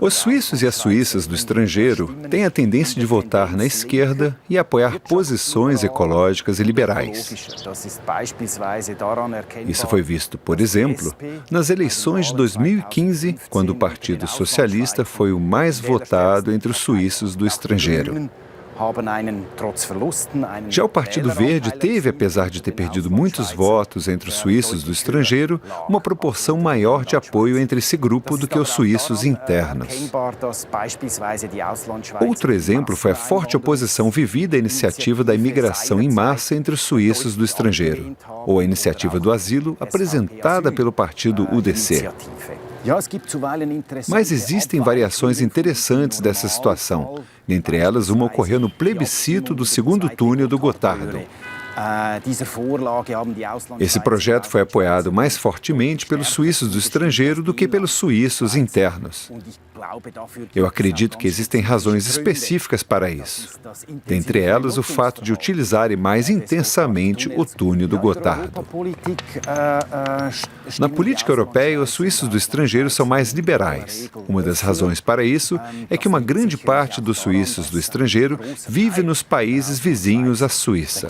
Os suíços e as suíças do estrangeiro têm a tendência de votar na esquerda e apoiar posições ecológicas e liberais. Isso foi visto, por exemplo, nas eleições de 2015, quando o Partido Socialista foi o mais votado entre os suíços do estrangeiro. Já o Partido Verde teve, apesar de ter perdido muitos votos entre os suíços do estrangeiro, uma proporção maior de apoio entre esse grupo do que os suíços internos. Outro exemplo foi a forte oposição vivida à iniciativa da imigração em massa entre os suíços do estrangeiro, ou a iniciativa do asilo apresentada pelo partido UDC. Mas existem variações interessantes dessa situação. Dentre elas, uma ocorreu no plebiscito do segundo túnel do Gotardo. Esse projeto foi apoiado mais fortemente pelos suíços do estrangeiro do que pelos suíços internos. Eu acredito que existem razões específicas para isso. Dentre elas, o fato de utilizarem mais intensamente o túnel do Gotardo. Na política europeia, os suíços do estrangeiro são mais liberais. Uma das razões para isso é que uma grande parte dos suíços do estrangeiro vive nos países vizinhos à Suíça.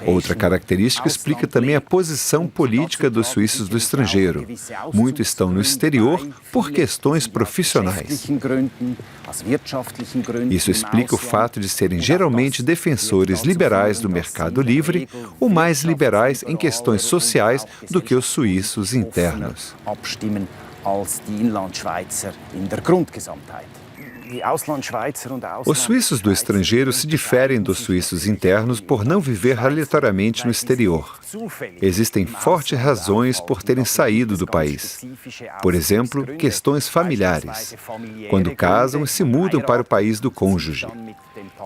Outra característica explica também a posição política dos suíços do estrangeiro. Muitos estão no exterior por questões profissionais. Isso explica o fato de serem geralmente defensores liberais do mercado livre ou mais liberais em questões sociais do que os suíços internos. Os suíços do estrangeiro se diferem dos suíços internos por não viver aleatoriamente no exterior. Existem fortes razões por terem saído do país. Por exemplo, questões familiares. Quando casam, se mudam para o país do cônjuge.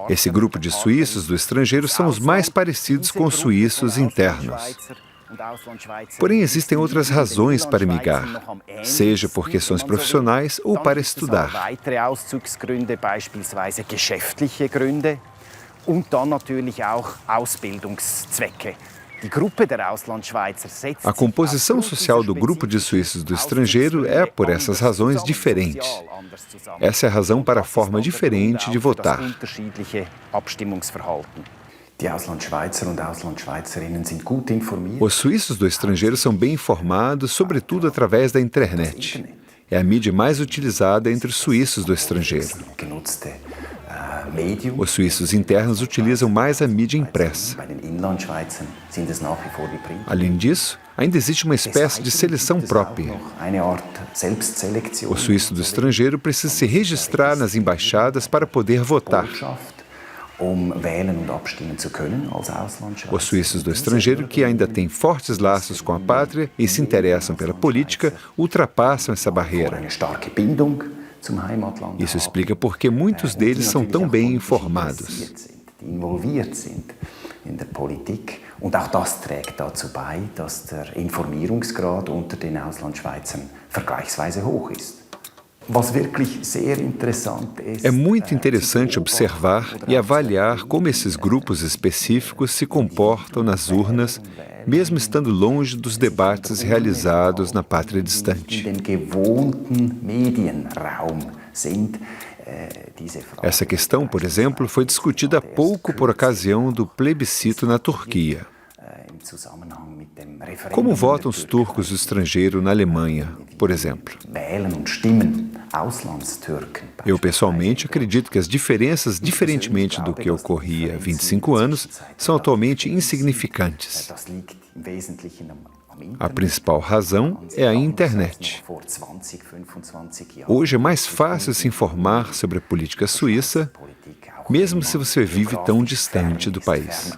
Esse grupo de suíços do estrangeiro são os mais parecidos com os suíços internos. Porém, existem outras razões para emigrar, seja por questões profissionais ou para estudar. A composição social do grupo de suíços do estrangeiro é, por essas razões, diferente. Essa é a razão para a forma diferente de votar. Os suíços do estrangeiro são bem informados, sobretudo através da internet. É a mídia mais utilizada entre os suíços do estrangeiro. Os suíços internos utilizam mais a mídia impressa. Além disso, ainda existe uma espécie de seleção própria. O suíço do estrangeiro precisa se registrar nas embaixadas para poder votar. Os suíços do estrangeiro, que ainda têm fortes laços com a pátria e se interessam pela política, ultrapassam essa barreira. Isso explica por que muitos deles são tão bem informados. Und auch das trägt dazu bei, dass der Informierungsgrad unter den Auslandschweizern vergleichsweise hoch ist. É muito interessante observar e avaliar como esses grupos específicos se comportam nas urnas, mesmo estando longe dos debates realizados na pátria distante. Essa questão, por exemplo, foi discutida há pouco por ocasião do plebiscito na Turquia. Como votam os turcos do estrangeiro na Alemanha, por exemplo? Eu, pessoalmente, acredito que as diferenças, diferentemente do que ocorria há 25 anos, são atualmente insignificantes. A principal razão é a internet. Hoje é mais fácil se informar sobre a política suíça, mesmo se você vive tão distante do país.